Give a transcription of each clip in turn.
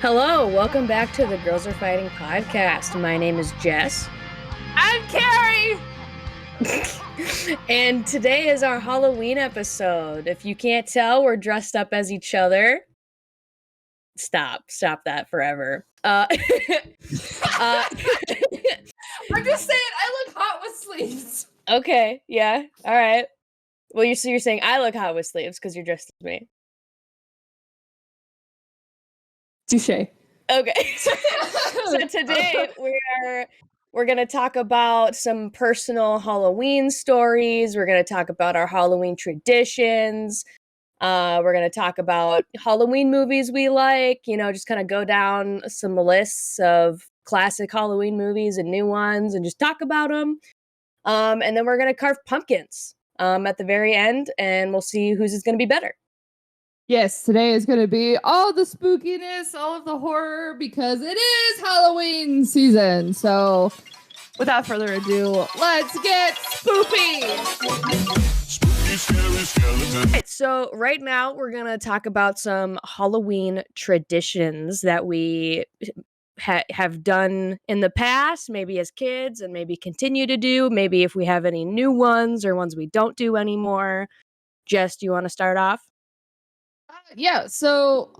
Hello, welcome back to the Girls Are Fighting podcast. My name is Jess. I'm Carrie! And today is our Halloween episode. If you can't tell, we're dressed up as each other. Stop that forever. I'm just saying, I look hot with sleeves. Okay, yeah, all right. Well, you're saying I look hot with sleeves because you're dressed as me. Touché. Okay. So today we're going to talk about some personal Halloween stories. We're going to talk about our Halloween traditions. We're going to talk about Halloween movies we like, just kind of go down some lists of classic Halloween movies and new ones and just talk about them. And then we're going to carve pumpkins at the very end, and we'll see whose is going to be better. Yes, today is going to be all the spookiness, all of the horror, because it is Halloween season. So, without further ado, let's get spoopy! Spooky, scary skeleton. Right, so right now we're going to talk about some Halloween traditions that we have done in the past, maybe as kids, and maybe continue to do. Maybe if we have any new ones or ones we don't do anymore. Jess, do you want to start off? Yeah, so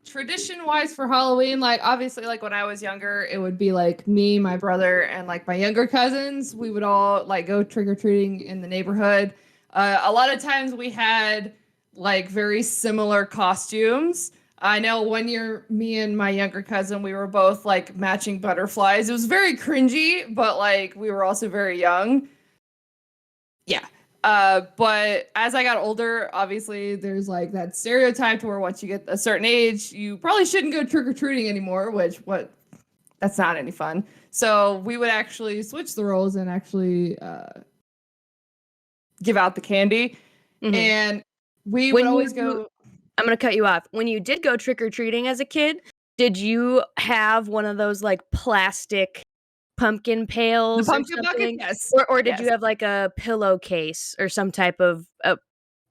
tradition-wise for Halloween, obviously, when I was younger, it would be me, my brother, and my younger cousins. We would all go trick-or-treating in the neighborhood. A lot of times we had very similar costumes. I know one year, me and my younger cousin, we were both matching butterflies. It was very cringy, but we were also very young. Yeah. But as I got older, obviously there's that stereotype to where once you get a certain age, you probably shouldn't go trick-or-treating anymore, that's not any fun. So we would actually switch the roles and actually give out the candy. Mm-hmm. And we would always go... I'm going to cut you off. When you did go trick-or-treating as a kid, did you have one of those plastic pumpkin pails? The pumpkin bucket? Yes. Or did you have a pillowcase or some type of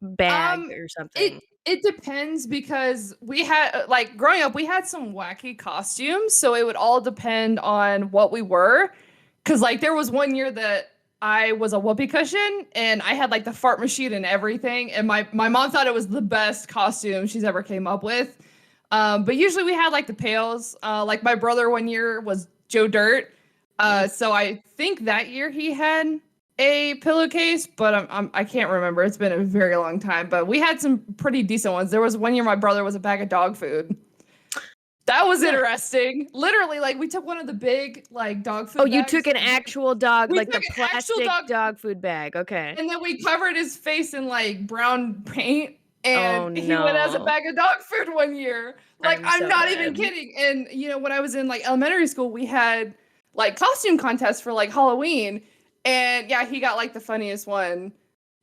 bag or something? It depends, because we had growing up, we had some wacky costumes, so it would all depend on what we were. Because there was one year that I was a whoopee cushion and I had the fart machine and everything, and my mom thought it was the best costume she's ever came up with. But usually we had the pails. My brother one year was Joe Dirt. So I think that year he had a pillowcase, but I can't remember. It's been a very long time, but we had some pretty decent ones. There was one year my brother was a bag of dog food. That was interesting. Literally, we took one of the big dog food bags. You took an actual dog, the plastic dog food bag. Okay. And then we covered his face in brown paint, and he went as a bag of dog food one year. I'm not even kidding. And when I was in elementary school, we had costume contests for Halloween, and yeah, he got the funniest one.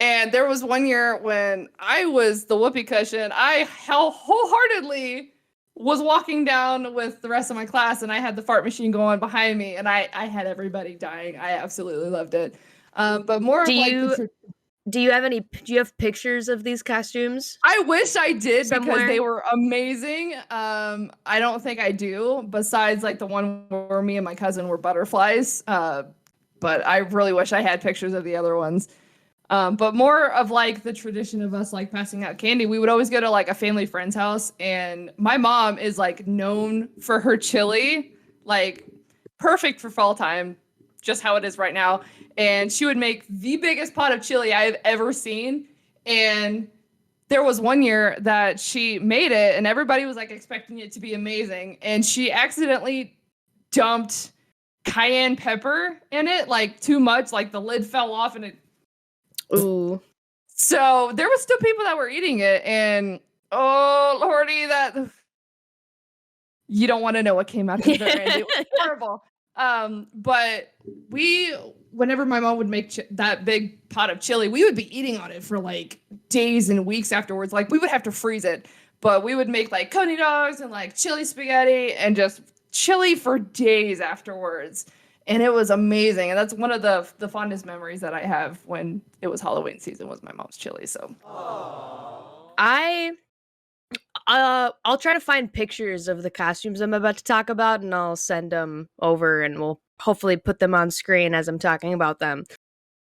And there was one year when I was the whoopee cushion. I wholeheartly was walking down with the rest of my class, and I had the fart machine going behind me, and I had everybody dying. I absolutely loved it. But more do you have pictures of these costumes? I wish I did somewhere, because they were amazing. I don't think I do, besides the one where me and my cousin were butterflies. But I really wish I had pictures of the other ones. But more of the tradition of us passing out candy. We would always go to a family friend's house, and my mom is known for her chili, perfect for fall time, just how it is right now. And she would make the biggest pot of chili I have ever seen. And there was one year that she made it, and everybody was expecting it to be amazing, and she accidentally dumped cayenne pepper in it, too much, the lid fell off, and it... Ooh. So there was still people that were eating it, and oh lordy, that... You don't want to know what came out of the very end. It was horrible. But whenever my mom would make that big pot of chili, we would be eating on it for days and weeks afterwards. We would have to freeze it, but we would make coney dogs and chili spaghetti and just chili for days afterwards. And it was amazing. And that's one of the fondest memories that I have when it was Halloween season, was my mom's chili. So. Aww. I'll try to find pictures of the costumes I'm about to talk about, and I'll send them over, and we'll hopefully put them on screen as I'm talking about them.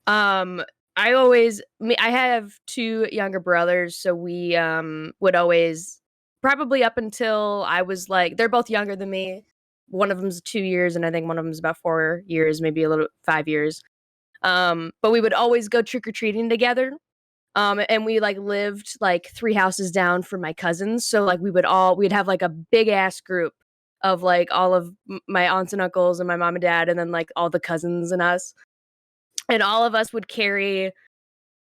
I have two younger brothers, so we would always, probably up until I was like, they're both younger than me. One of them's 2 years, and I think one of them's about 4 years, maybe a little 5 years. But we would always go trick or treating together. And we like lived like 3 houses down from my cousins, so like we'd have like a big ass group of like all of my aunts and uncles and my mom and dad, and then like all the cousins and us. And all of us would carry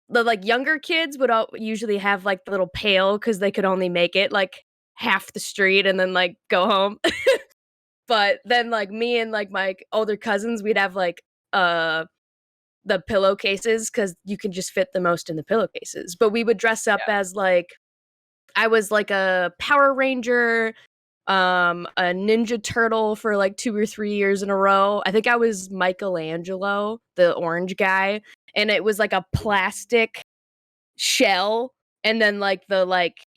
the like younger kids would usually have like the little pail because they could only make it like half the street and then like go home. But then like me and like my older cousins, we'd have like the pillowcases because you can just fit the most in the pillowcases. But we would dress up as like, I was like a Power Ranger, a Ninja Turtle for like 2 or 3 years in a row. I think I was Michelangelo, the orange guy, and it was like a plastic shell, and then like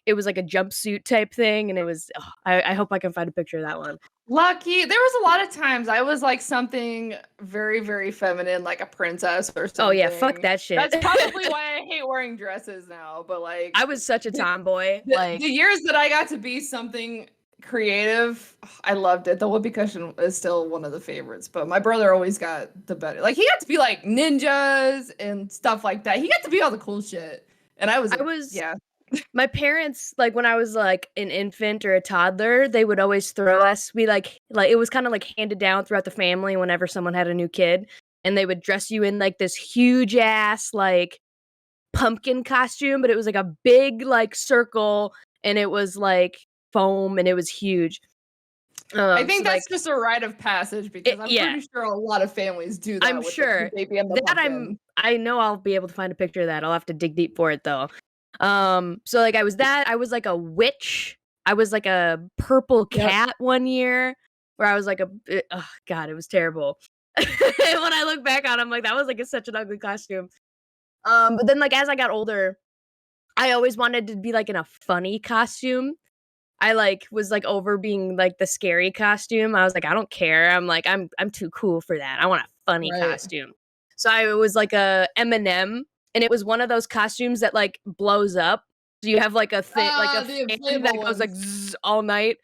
it was like a jumpsuit type thing, and it was. I hope I can find a picture of that one. Lucky. There was a lot of times I was like something very, very feminine, like a princess or something. Oh yeah, fuck that shit. That's probably why I hate wearing dresses now. But like, I was such a tomboy. The years that I got to be something creative, I loved it. The whoopee cushion is still one of the favorites, but my brother always got the better. Like he got to be like ninjas and stuff like that. He got to be all the cool shit, and I was yeah. My parents, like when I was like an infant or a toddler, they would always throw us. We like it was kind of like handed down throughout the family whenever someone had a new kid, and they would dress you in like this huge ass like pumpkin costume, but it was like a big like circle, and it was like foam, and it was huge. I think that's just a rite of passage because I'm pretty sure a lot of families do that. I'm sure that I know I'll be able to find a picture of that. I'll have to dig deep for it though. So like I was like a witch. I was like a purple cat one year where I was like oh god, it was terrible. When I look back on it, I'm like, that was like such an ugly costume. But then like as I got older, I always wanted to be like in a funny costume. I like was like over being like the scary costume. I was like, I don't care. I'm like, I'm too cool for that. I want a funny costume. So I was like a M&M, and it was one of those costumes that like blows up. So you have like a thing, like a fan that goes like zzz all night.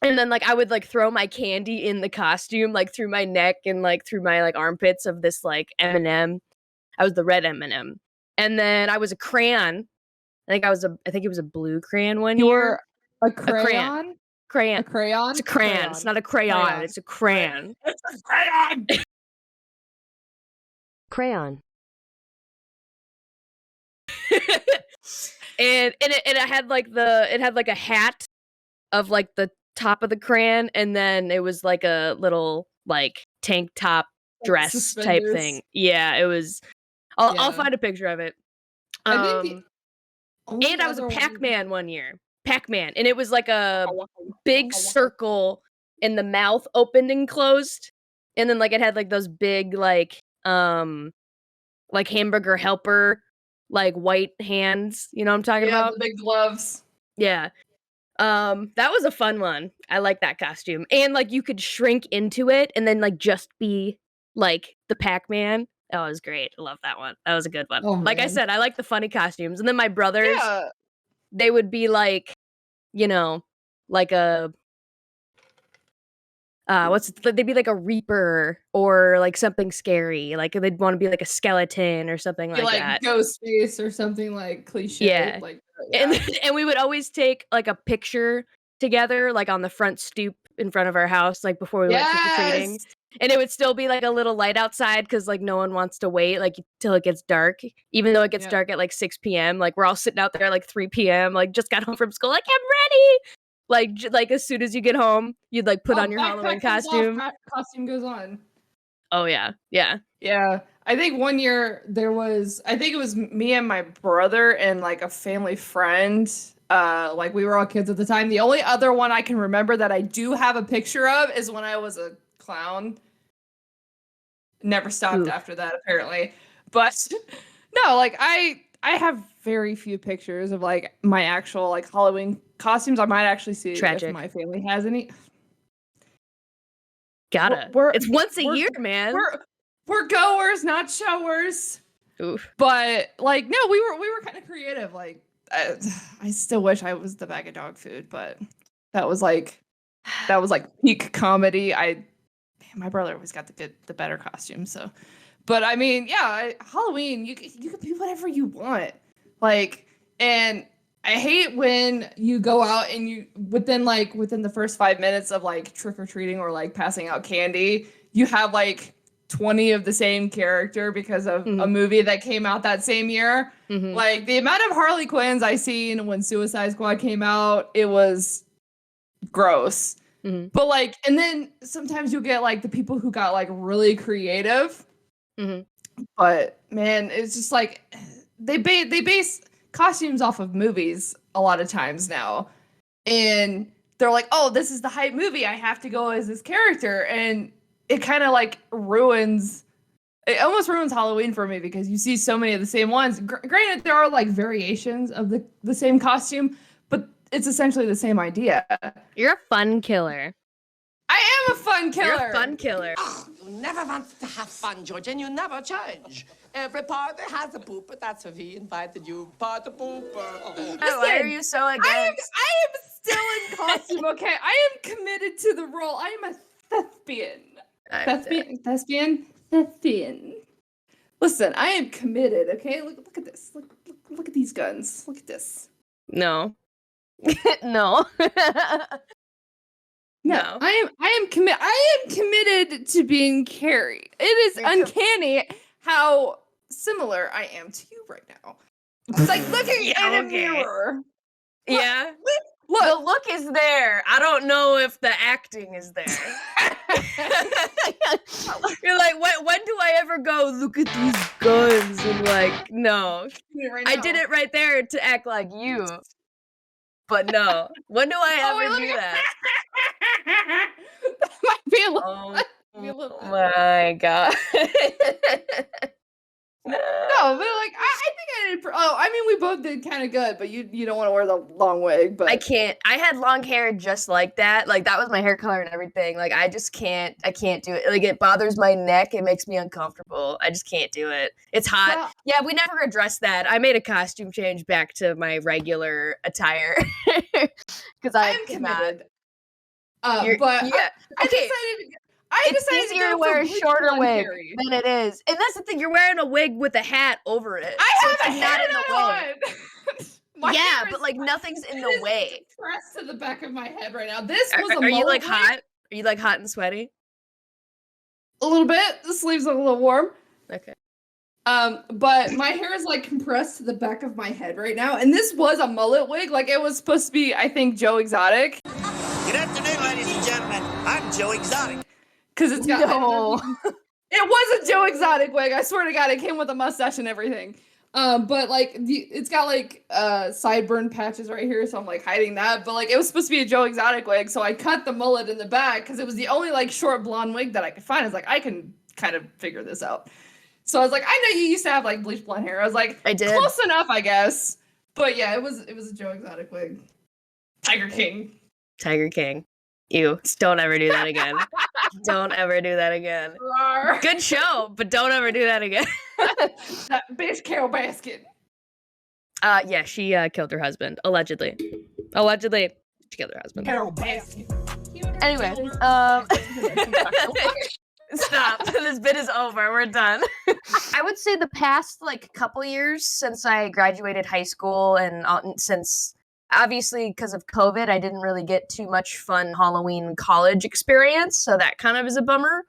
And then like I would like throw my candy in the costume, like through my neck and like through my like armpits of this like M&M. I was the red M&M. And then I was a crayon. I think it was a blue crayon one year. You were a crayon? Crayon. A crayon? It's a crayon. It's not a crayon. It's a crayon. It's a crayon. Crayon. and it had like a hat of like the top of the crayon, and then it was like a little like tank top dress type thing. Yeah, it was. I'll find a picture of it. I think and I was a Pac-Man one year. Pac-Man, and it was like a big circle, and the mouth opened and closed, and then like it had like those big like hamburger helper like white hands. You know what I'm talking about? The big gloves. Yeah. That was a fun one. I like that costume, and like you could shrink into it, and then like just be like the Pac-Man. That was great. I love that one. That was a good one. Like I said, I like the funny costumes, and then my brothers. Yeah. They would be like, you know, like a they'd be like a reaper or like something scary. Like they'd want to be like a skeleton or something like that. Ghostface or something like cliche. Yeah. Like and we would always take like a picture together, like on the front stoop in front of our house, like before we went trick-or-treating. And it would still be like a little light outside because like no one wants to wait like till it gets dark, even though it gets dark at like 6 p.m. Like we're all sitting out there like 3 p.m. like just got home from school, like I'm ready. Like as soon as you get home, you'd like put on your Halloween costume. Costume goes on. Oh yeah. I think one year I think it was me and my brother and like a family friend. Like we were all kids at the time. The only other one I can remember that I do have a picture of is when I was a clown. Never stopped after that apparently. But no, like I have very few pictures of like my actual like Halloween costumes. I might actually see if my family has any. It's once a year, man. We're goers, not showers. Oof. But like, no, we were kind of creative. Like, I still wish I was the bag of dog food, but that was like peak comedy. My brother always got the better costume. So, but I mean, yeah, Halloween, you can be whatever you want. Like, and I hate when you go out and you within the first 5 minutes of like trick or treating or like passing out candy, you have like 20 of the same character because of a movie that came out that same year. Like the amount of Harley Quinns I seen when Suicide Squad came out, it was gross. But like, and then sometimes you'll get like the people who got like really creative. But man, it's just like they base costumes off of movies a lot of times now, and they're like, oh, this is the hype movie, I have to go as this character, and it kind of like it almost ruins Halloween for me because you see so many of the same ones. Granted, there are like variations of the same costume, but it's essentially the same idea. You're a fun killer. I am a fun killer. You're a fun killer. Oh, you never want to have fun, George, and you never change. Every party has a pooper. That's why we invited you. Party pooper. Oh. Why are you so against? I am still in costume, okay? I am committed to the role. I am a thespian. Thespian. Listen, I am committed, okay? Look at this. Look at these guns. Look at this. No. No. No, I am committed to being Carrie. It is uncanny how similar I am to you right now. It's like looking in a mirror. Yeah. Look. The look is there. I don't know if the acting is there. You're like, when do I ever go, look at these guns? And like, no. I did it right there to act like you. But no. When do I ever do that? Oh my god. No, but like I think I did. I mean, we both did kind of good, but you don't want to wear the long wig. But I can't. I had long hair just like that. Like that was my hair color and everything. Like I just can't. I can't do it. Like it bothers my neck. It makes me uncomfortable. I just can't do it. It's hot. Well, yeah, we never addressed that. I made a costume change back to my regular attire because I am committed. But yeah, okay. It's easier to wear a shorter wig than it is. And that's the thing, you're wearing a wig with a hat over it. I have a hat in the way. Yeah, but like nothing's in the way. Pressed to the back of my head right now. This was Are you like hot? Are you like hot and sweaty? A little bit. The sleeves are a little warm. Okay. But my hair is like compressed to the back of my head right now. And this was a mullet wig. Like it was supposed to be, I think, Joe Exotic. Good afternoon, ladies and gentlemen. I'm Joe Exotic. Because it's got it was a Joe Exotic wig. I swear to God, it came with a mustache and everything. But like it's got like sideburn patches right here, so I'm like hiding that. But like it was supposed to be a Joe Exotic wig, so I cut the mullet in the back because it was the only like short blonde wig that I could find. I was like, I can kind of figure this out. So I was like, I know you used to have like bleach blonde hair. I was like, I did. Close enough, I guess. But yeah, it was a Joe Exotic wig. Tiger King. Ew. Don't ever do that again. Don't ever do that again. Good show, but don't ever do that again. That bitch Carol Baskin. Yeah, she killed her husband. Allegedly, she killed her husband. Carol Baskin. Anyway, stop. This bit is over. We're done. I would say the past like couple years since I graduated high school and since obviously because of COVID, I didn't really get too much fun Halloween college experience, so that kind of is a bummer.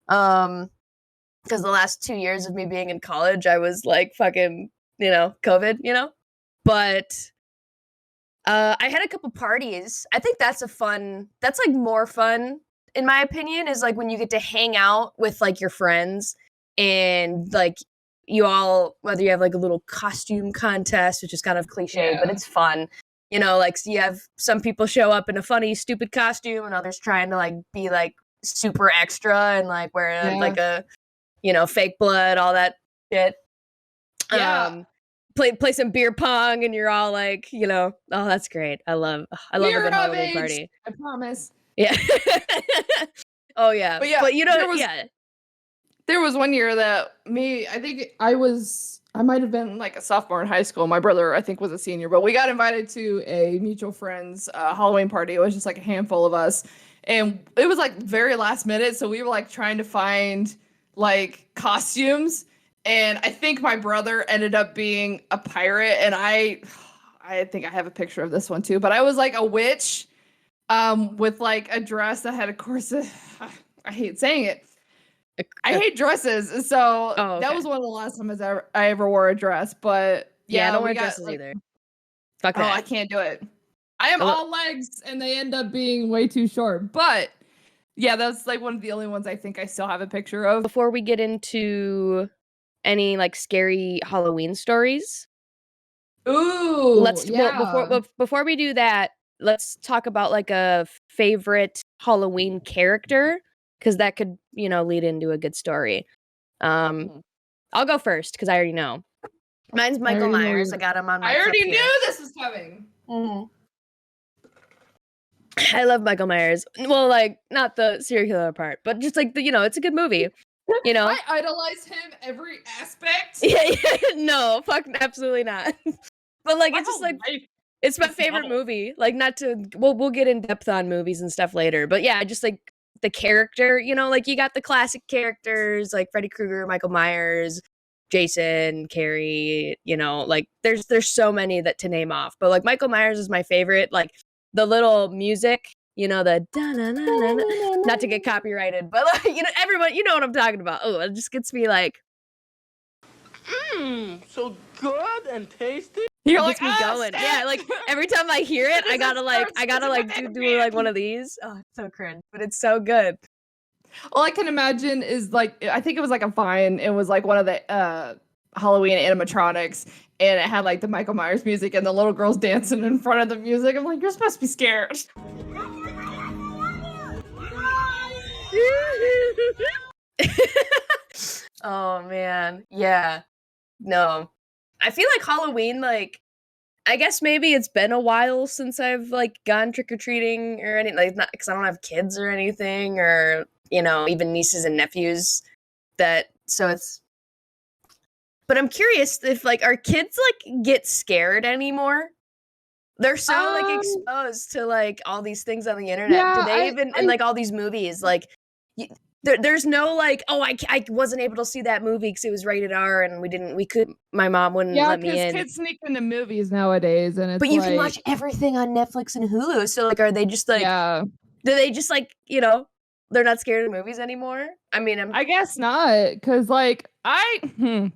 Because the last 2 years of me being in college, I was like fucking, COVID, But I had a couple parties. I think that's like more fun in my opinion, is like when you get to hang out with like your friends and like you all, whether you have like a little costume contest, which is kind of cliche, but it's fun. Like so you have some people show up in a funny, stupid costume and others trying to like be like super extra and like wear like a, fake blood, all that shit. Yeah. play some beer pong, and you're all like, oh, that's great. I love a good Halloween party. I promise. Yeah. Oh yeah. But yeah, there was one year that I think I might have been like a sophomore in high school. My brother, I think, was a senior, but we got invited to a mutual friend's Halloween party. It was just like a handful of us. And it was like very last minute. So we were like trying to find like costumes. And I think my brother ended up being a pirate. And I think I have a picture of this one too, but I was like a witch with like a dress that had a corset. I hate saying it. I hate dresses. So that was one of the last times I ever wore a dress. But yeah, I don't wear dresses either. Fuck that. I can't do it. I am all legs and they end up being way too short. But yeah, that's like one of the only ones I think I still have a picture of. Before we get into any like scary Halloween stories. Ooh. Before we do that, let's talk about like a favorite Halloween character, because that could, lead into a good story. I'll go first because I already know. Mine's Michael Myers. I got him on my I already knew this was coming. Mm-hmm. I love Michael Myers. Well, like, not the serial killer part, but just like it's a good movie. I idolize him every aspect. Yeah, no, fuck, absolutely not. But like, it's just like, it's my favorite movie. Like, not to, we'll get in depth on movies and stuff later, but yeah, just like the character, like you got the classic characters like Freddy Krueger, Michael Myers, Jason, Carrie, like there's so many that to name off, but like Michael Myers is my favorite. Like the little music, the da-na-na-na-na, not to get copyrighted, but like, everyone, what I'm talking about. Oh, it just gets me like, so good and tasty. You're like, me going. Yeah, like every time I hear it, I gotta do like one of these. Oh, it's so cringe, but it's so good. All I can imagine is like, I think it was like a Vine. It was like one of the Halloween animatronics, and it had like the Michael Myers music and the little girls dancing in front of the music. I'm like, you're supposed to be scared. Oh man, yeah. No, I feel like Halloween, like, I guess maybe it's been a while since I've like gone trick-or-treating or anything, like, not because I don't have kids or anything, or even nieces and nephews but I'm curious if like our kids like get scared anymore. They're so like exposed to like all these things on the internet. Yeah, Do they and like all these movies, like there's no like, I wasn't able to see that movie because it was rated R and my mom wouldn't let me in. Yeah, because kids sneak into movies nowadays, and it's but you can watch everything on Netflix and Hulu. So like, are they just like, do they just like, they're not scared of movies anymore? I mean, I guess not, because like I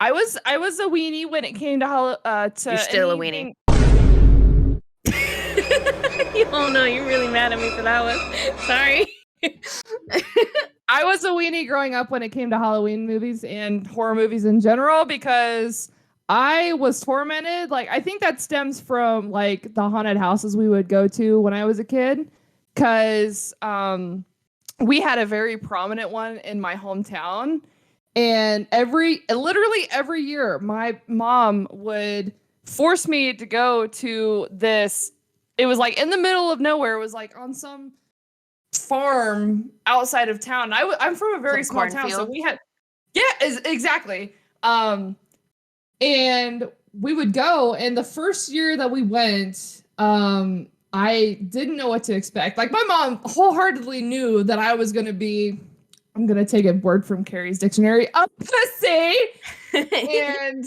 was a weenie when it came to You're still anything. A weenie. Oh no, you're really mad at me for that one. Sorry. I was a weenie growing up when it came to Halloween movies and horror movies in general, because I was tormented. Like, I think that stems from like the haunted houses we would go to when I was a kid, because we had a very prominent one in my hometown, and literally every year my mom would force me to go to this. It was like in the middle of nowhere. It was like on some farm outside of town. I'm from a very small town, so we had exactly. And we would go, and the first year that we went, I didn't know what to expect. Like, my mom wholeheartedly knew that I was gonna be, I'm gonna take a word from Carrie's dictionary, a pussy. And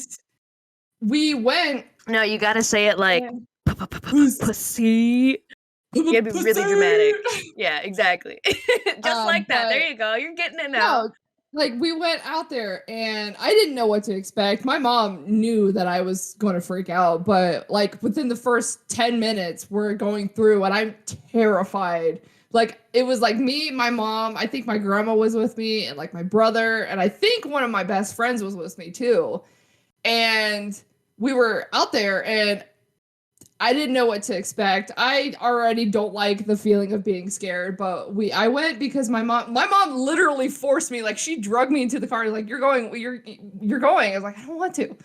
we went. No, you gotta say it like pussy. You gotta be really dramatic. Yeah, exactly. Just like that. There you go. You're getting it now. No, like, we went out there and I didn't know what to expect. My mom knew that I was going to freak out, but like within the first 10 minutes we're going through and I'm terrified. Like, it was like me, my mom, I think my grandma was with me, and like my brother, and I think one of my best friends was with me too. And we were out there and I didn't know what to expect. I already don't like the feeling of being scared, but I went because my mom literally forced me. Like, she drugged me into the car. Like, you're going. I was like, I don't want to.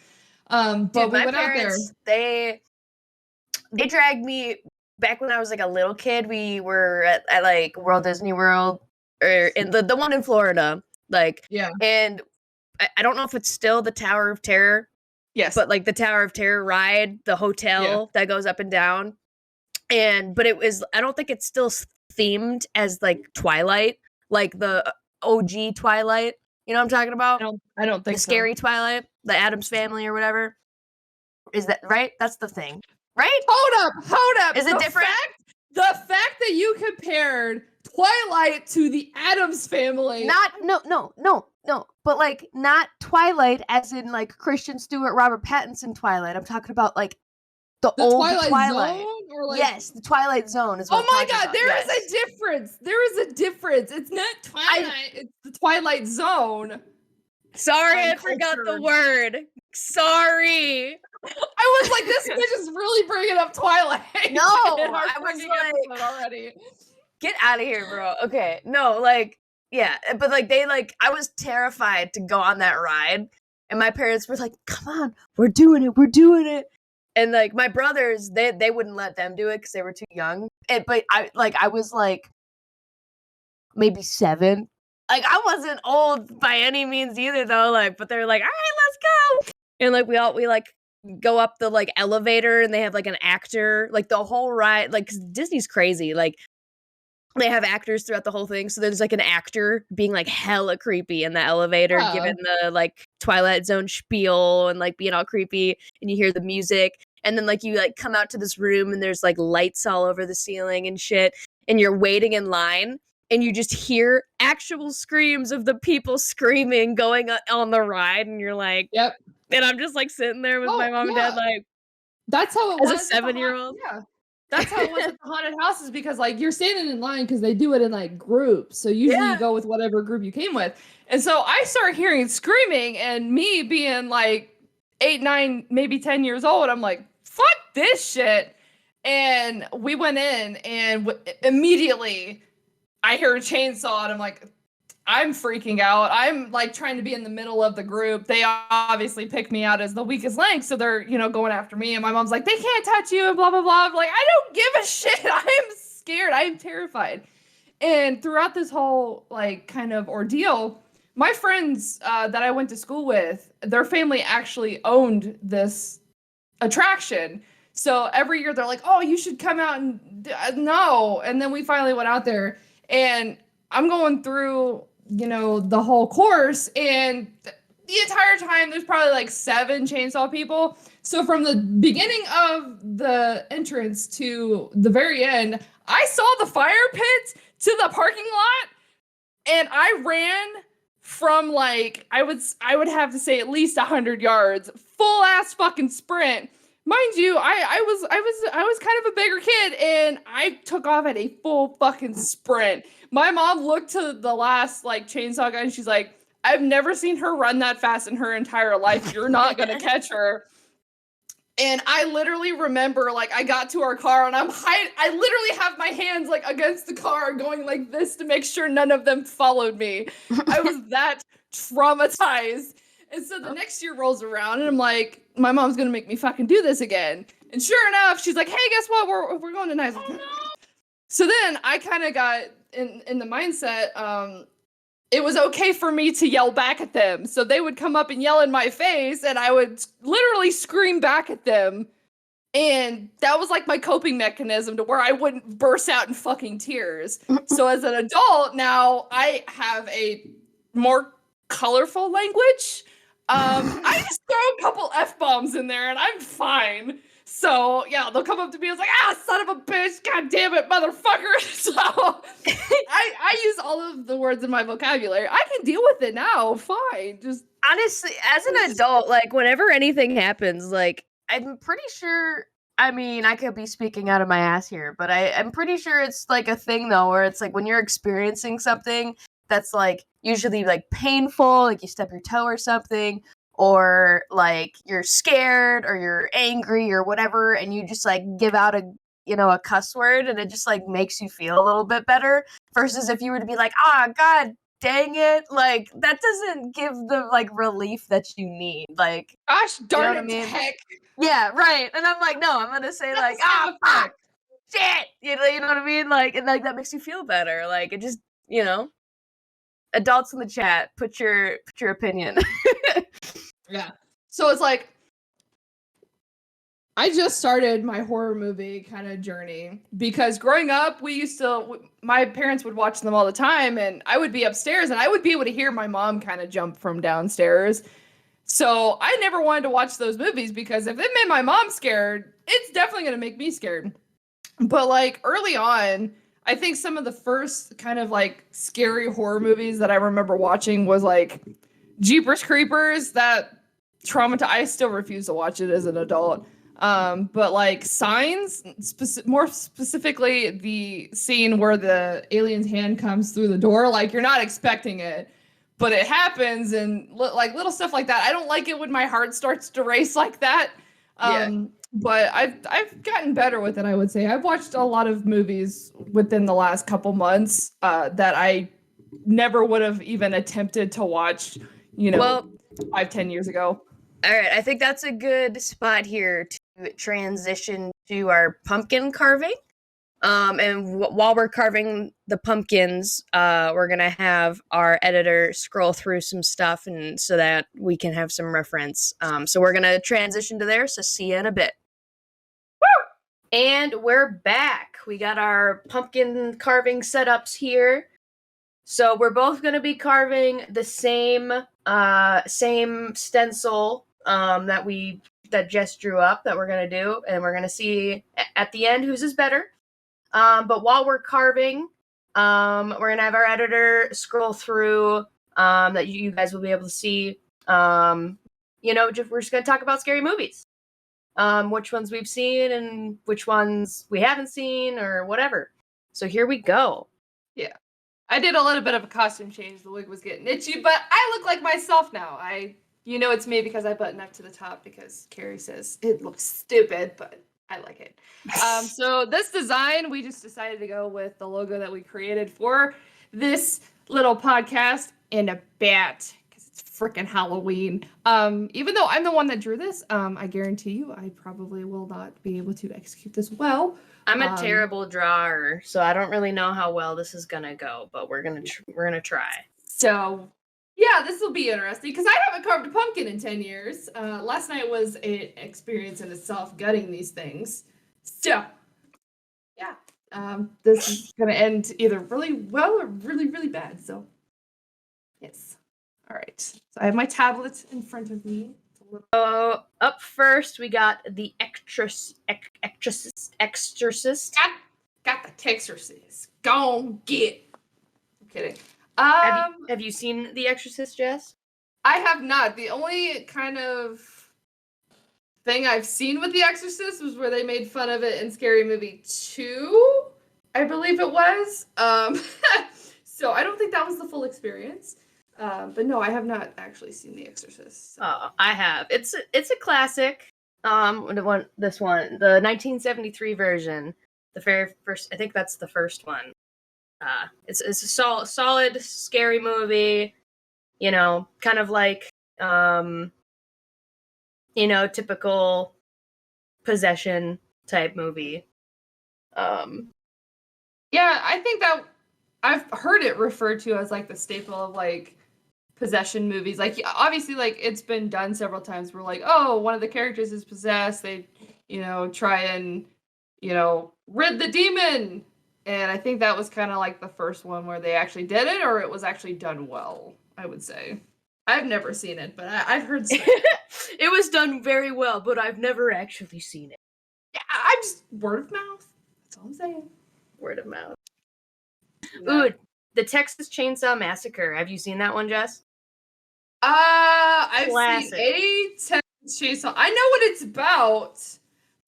But Dude, we went out there. They dragged me back when I was like a little kid. We were at like World Disney World, or in the one in Florida. Like, yeah. And I don't know if it's still the Tower of Terror. Yes. But like the Tower of Terror ride, the hotel that goes up and down. But it was, I don't think it's still themed as like Twilight, like the OG Twilight. You know what I'm talking about? I don't think the scary Twilight, the Addams Family or whatever. Is that right? That's the thing, right? Hold up. Is it different? The fact that you compared Twilight to the Addams Family. No. But like not Twilight as in like Kristen Stewart, Robert Pattinson Twilight. I'm talking about like the old Twilight. Zone, or like... Yes, the Twilight Zone is what Oh my God, there is a difference. There is a difference. It's not Twilight, it's the Twilight Zone. Sorry, I forgot the word. Sorry. I was like, this bitch is really bringing up Twilight. No, I was like, already. Get out of here, bro. Okay, no, like, yeah, but like I was terrified to go on that ride, and my parents were like, "Come on, we're doing it." And like my brothers, they wouldn't let them do it because they were too young. But I was like maybe 7. Like I wasn't old by any means either though. Like, but they're like, all right, let's go. And like we like go up the like elevator, and they have like an actor, like the whole ride. Like 'cause Disney's crazy. Like they have actors throughout the whole thing. So there's like an actor being like hella creepy in the elevator, giving the like Twilight Zone spiel and like being all creepy. And you hear the music. And then like you like come out to this room, and there's like lights all over the ceiling and shit. And you're waiting in line, and you just hear actual screams of the people screaming going on the ride. And you're like, yep. And I'm just like sitting there with my mom and dad, like, that's how it was. As a 7-year-old. Yeah. That's how it was at the haunted houses, because like you're standing in line because they do it in like groups. So usually you go with whatever group you came with. And so I start hearing screaming, and me being like 8, 9, maybe 10 years old, I'm like, fuck this shit. And we went in, and immediately I hear a chainsaw, and I'm like, I'm freaking out. I'm like trying to be in the middle of the group. They obviously picked me out as the weakest link, so they're, going after me. And my mom's like, they can't touch you, and blah, blah, blah. I'm like, I don't give a shit. I am scared. I am terrified. And throughout this whole like kind of ordeal, my friends that I went to school with, their family actually owned this attraction. So every year they're like, oh, you should come out and no. And then we finally went out there, and I'm going through the whole course, and the entire time there's probably like 7 chainsaw people. So from the beginning of the entrance to the very end, I saw the fire pit to the parking lot, and I ran from like I would have to say at least 100 yards, full ass fucking sprint. Mind you, I was kind of a bigger kid, and I took off at a full fucking sprint. My mom looked to the last like chainsaw guy, and she's like, I've never seen her run that fast in her entire life. You're not gonna catch her. And I literally remember like I got to our car, and I literally have my hands like against the car going like this to make sure none of them followed me. I was that traumatized. And so the next year rolls around, and I'm like, my mom's gonna make me fucking do this again. And sure enough, she's like, hey, guess what? We're going tonight. Oh, no. So then I kind of got in the mindset, it was okay for me to yell back at them. So they would come up and yell in my face, and I would literally scream back at them. And that was like my coping mechanism to where I wouldn't burst out in fucking tears. So as an adult now, I have a more colorful language. I just throw a couple F-bombs in there, and I'm fine. So, yeah, they'll come up to me and it's like, son of a bitch, god damn it, motherfucker. So, I use all of the words in my vocabulary. I can deal with it now, fine. Just honestly, as an adult, like, whenever anything happens, like, I'm pretty sure, I mean, I could be speaking out of my ass here, but I'm pretty sure it's, like, a thing, though, where it's, like, when you're experiencing something that's, like, usually, like, painful, like, you stub your toe or something, or like you're scared or you're angry or whatever, and you just like give out a cuss word, and it just like makes you feel a little bit better, versus if you were to be like, God dang it, like that doesn't give the like relief that you need. Like, gosh darn you know it, what I mean? heck. Yeah, right. And I'm like, no, I'm gonna say like, fuck, shit. You know what I mean? Like, and like that makes you feel better. Like, it just, adults in the chat, put your opinion. Yeah. So it's like, I just started my horror movie kind of journey because growing up, my parents would watch them all the time, and I would be upstairs and I would be able to hear my mom kind of jump from downstairs. So I never wanted to watch those movies because if it made my mom scared, it's definitely going to make me scared. But like early on, I think some of the first kind of like scary horror movies that I remember watching was like Jeepers Creepers. That I still refuse to watch it as an adult. But like Signs, more specifically the scene where the alien's hand comes through the door, like you're not expecting it, but it happens, and like little stuff like that. I don't like it when my heart starts to race like that. But I've gotten better with it, I would say. I've watched a lot of movies within the last couple months that I never would have even attempted to watch, 5-10 years ago. All right, I think that's a good spot here to transition to our pumpkin carving. And while we're carving the pumpkins, we're gonna have our editor scroll through some stuff, and so that we can have some reference. So we're gonna transition to there. So see you in a bit. Woo! And we're back. We got our pumpkin carving setups here. So we're both gonna be carving the same stencil that Jess drew up that we're gonna do, and we're gonna see at the end whose is better. But while we're carving, we're gonna have our editor scroll through that you guys will be able to see. We're just gonna talk about scary movies, which ones we've seen and which ones we haven't seen or whatever. So here we go. Yeah. I did a little bit of a costume change. The wig was getting itchy, but I look like myself now. It's me because I button up to the top because Carrie says it looks stupid, but I like it. So this design, we just decided to go with the logo that we created for this little podcast and a bat because it's freaking Halloween. Even though I'm the one that drew this, I guarantee you I probably will not be able to execute this well. I'm a terrible drawer, so I don't really know how well this is gonna go, but we're gonna try. So, yeah, this will be interesting because I haven't carved a pumpkin in 10 years. Last night was an experience in itself, gutting these things. So, yeah, this is gonna end either really well or really, really bad. So, yes. All right. So I have my tablet in front of me. Up first, we got the exorcist. Got the Texorcist. Gon' get. I'm kidding. Have you seen The Exorcist, Jess? I have not. The only kind of thing I've seen with The Exorcist was where they made fun of it in Scary Movie 2, I believe it was. So I don't think that was the full experience. But no, I have not actually seen The Exorcist. So. Oh, I have. It's a classic. The 1973 version, the very first. I think that's the first one. It's a solid scary movie. Kind of like typical possession type movie. Yeah, I think that I've heard it referred to as like the staple of like possession movies. Like obviously like it's been done several times where like, oh, one of the characters is possessed, they try and rid the demon, and I think that was kind of like the first one where they actually did it, or it was actually done well, I would say. I've never seen it, but I've heard it was done very well, but I've never actually seen it. Yeah, I'm just word of mouth, that's all I'm saying. Word of mouth. Yeah. Ooh, the Texas Chainsaw Massacre, have you seen that one, Jess? I've seen a Texas Chainsaw. I know what it's about,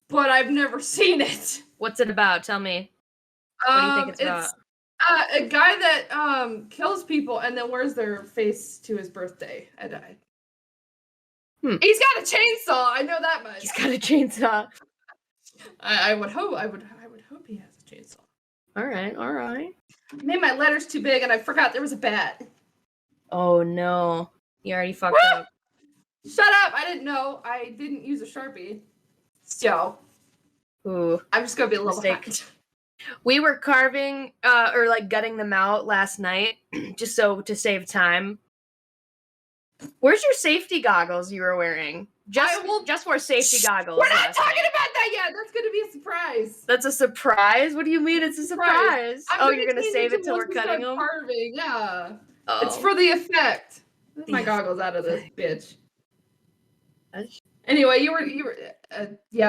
but I've never seen it. What's it about? Tell me. What do you think it's about? A guy that kills people and then wears their face to his birthday. I died. He's got a chainsaw. I know that much. He's got a chainsaw. I would hope he has a chainsaw. All right. I made my letters too big and I forgot there was a bat. Oh no. You already fucked up. Shut up! I didn't know. I didn't use a Sharpie. So. Ooh. I'm just gonna be a little Mistake. behind. We were carving or like gutting them out last night just so to save time. Where's your safety goggles you were wearing? Just for safety goggles. We're not talking about that yet. That's gonna be a surprise. That's a surprise? What do you mean it's a surprise? Oh, you're gonna save it till we're cutting them? Carving, yeah. Oh. It's for the effect. Get my goggles out of this bitch. Anyway, you were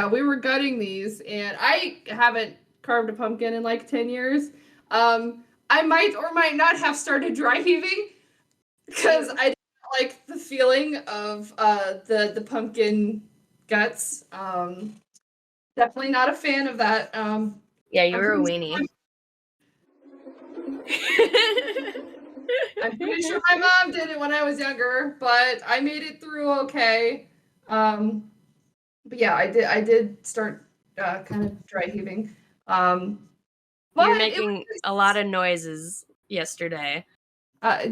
we were gutting these, and I haven't carved a pumpkin in like 10 years. I might or might not have started dry heaving because I didn't like the feeling of the pumpkin guts. Definitely not a fan of that. Yeah, you were a weenie. I'm pretty sure my mom did it when I was younger, but I made it through okay. But yeah, I did start kind of dry heaving. You were making a lot of noises yesterday.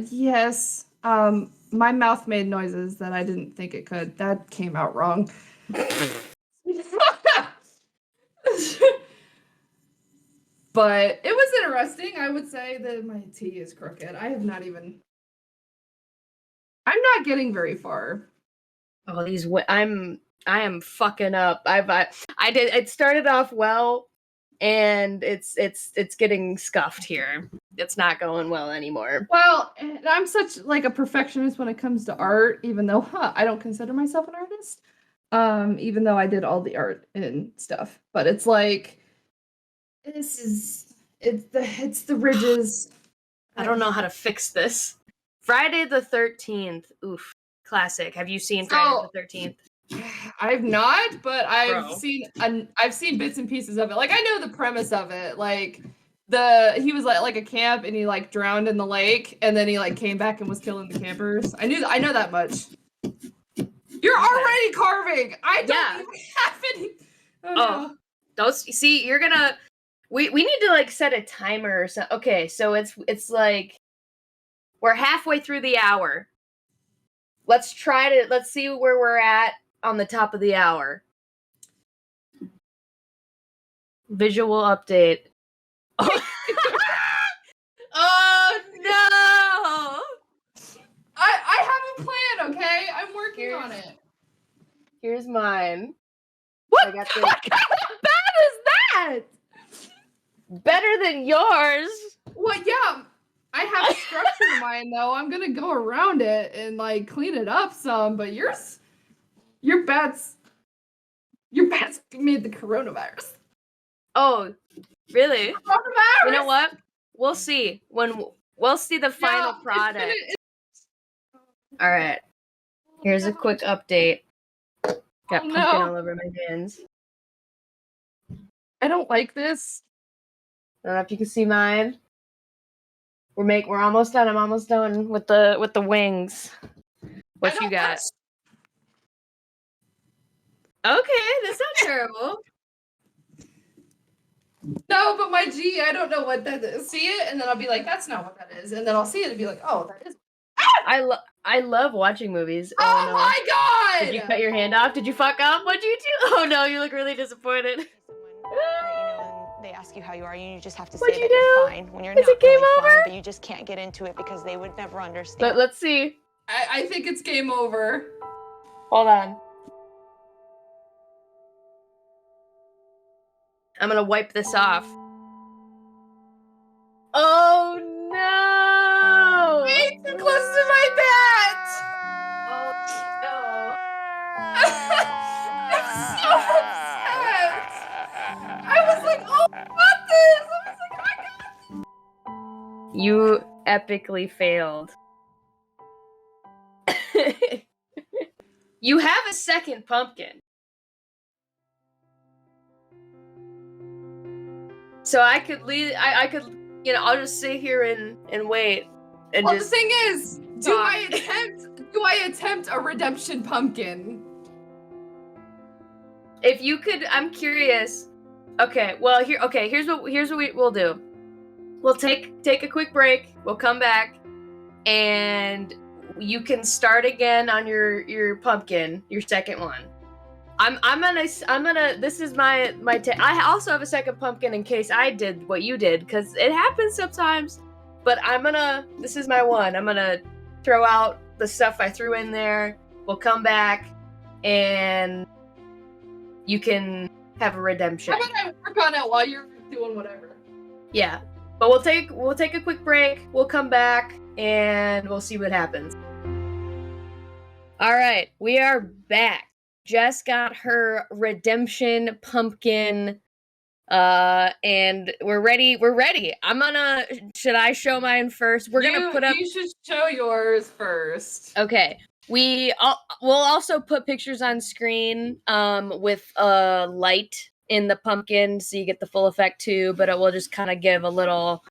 Yes. My mouth made noises that I didn't think it could. That came out wrong. But it was interesting. I would say that my tea is crooked. I'm not getting very far. Oh, I am fucking up. It started off well, and it's getting scuffed here. It's not going well anymore. Well, and I'm such like a perfectionist when it comes to art, even though I don't consider myself an artist. Even though I did all the art and stuff. But it's like it's the ridges. I don't know how to fix this. Friday the 13th. Oof. Classic. Have you seen Friday the 13th? I've not, but I've seen bits and pieces of it. Like I know the premise of it. Like he was like a camp and he like drowned in the lake and then he like came back and was killing the campers. I know that much. You're already carving. I don't even have any. Oh, those see, you're gonna. We need to like set a timer or something. Okay, so it's like we're halfway through the hour. Let's see where we're at on the top of the hour. Visual update. Oh, oh no! I have a plan, okay? I'm working on it. Here's mine. What kind of bad is that? Better than yours. Well, yeah. I have a structure to mine though. I'm gonna go around it and like clean it up some, but your bats made the coronavirus. Oh, really? Coronavirus. You know what? We'll see we'll see the final product. All right. Here's a quick update. Got pumpkin all over my hands. I don't like this. I don't know if you can see mine. We're almost done. I'm almost done with the wings. What you got? Okay, that's not terrible. No, but my G, I don't know what that is. See it, and then I'll be like, that's not what that is. And then I'll see it and be like, oh, that is. I love watching movies. Oh no. My god! Did you cut your hand off? Did you fuck up? What'd you do? Oh no, you look really disappointed. They ask you how you are, you just have to What'd say you that do? you're fine when you're Is not it game really over? fine, but you just can't get into it because they would never understand. Let's see. I think it's game over. Hold on. I'm gonna wipe this off. Oh no! Way too close to my bat! Oh no! I'm so upset! I was like, oh, I got this! I was like, I got this! You epically failed. You have a second pumpkin. So I could leave. I could, I'll just sit here and wait. And well, just the thing is, do I attempt a redemption pumpkin? If you could, I'm curious. Okay, well here's what we'll do. We'll take a quick break. We'll come back, and you can start again on your pumpkin, your second one. I'm gonna. This is my. I also have a second pumpkin in case I did what you did, because it happens sometimes. But this is my one. I'm gonna throw out the stuff I threw in there. We'll come back, and you can have a redemption. How about I work on it while you're doing whatever? Yeah, but we'll take a quick break. We'll come back, and we'll see what happens. All right, we are back. Jess got her redemption pumpkin, and we're ready. Should I show mine first? You should show yours first. Okay. We'll also put pictures on screen, with a light in the pumpkin, so you get the full effect too. But it will just kind of give a little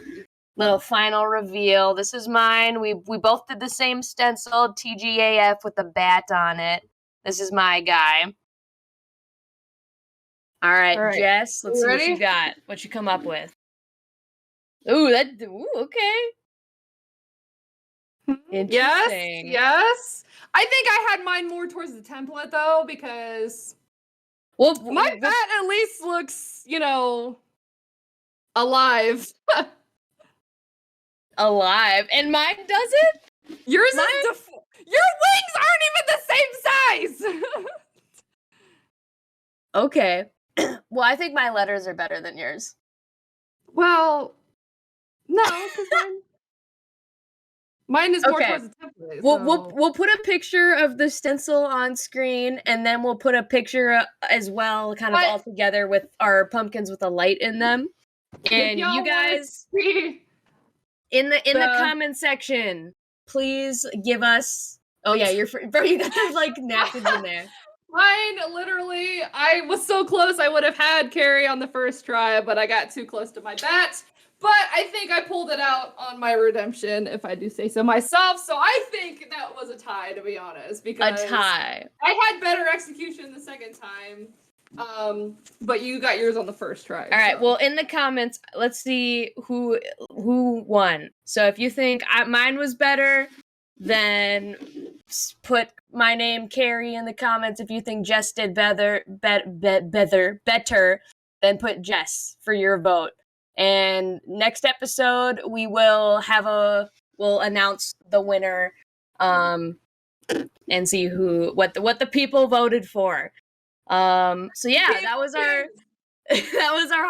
final reveal. This is mine. We both did the same stencil, TGAF, with a bat on it. This is my guy. All right, Jess, let's see what you got. What you come up with. Ooh, okay. Interesting. Yes. I think I had mine more towards the template, though, because my bat at least looks, alive. Alive. And mine doesn't? Yours is your wings aren't even the same size! Okay. Well, I think my letters are better than yours. Well, no, because mine is more towards the template. We'll put a picture of the stencil on screen, and then we'll put a picture as well, kind of all together with our pumpkins with a light in them. And you guys, in the comment section, please give us. Oh yeah, bro, you got those napkins in there. Mine, literally, I was so close. I would have had Carrie on the first try, but I got too close to my bat. But I think I pulled it out on my redemption, if I do say so myself. So I think that was a tie, to be honest. Because a tie. I had better execution the second time. But you got yours on the first try. All right. Well, in the comments, let's see who won. So if you think mine was better, then put my name, Carrie, in the comments. If you think Jess did better, then put Jess for your vote. And next episode, we'll announce the winner, and see what the people voted for. So yeah, that was our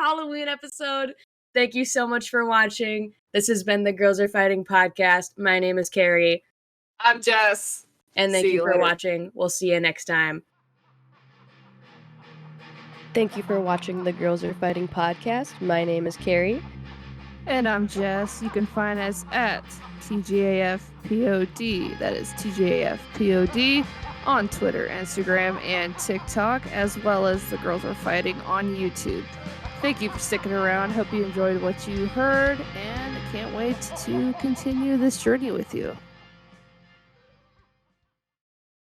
Halloween episode. Thank you so much for watching. This has been the Girls Are Fighting podcast. My name is Carrie. I'm Jess. And thank you for watching. We'll see you next time. Thank you for watching the Girls Are Fighting podcast. My name is Carrie. And I'm Jess. You can find us at TGAFPod. That is TGAFPod on Twitter, Instagram, and TikTok, as well as the Girls Are Fighting on YouTube. Thank you for sticking around. Hope you enjoyed what you heard, and I can't wait to continue this journey with you.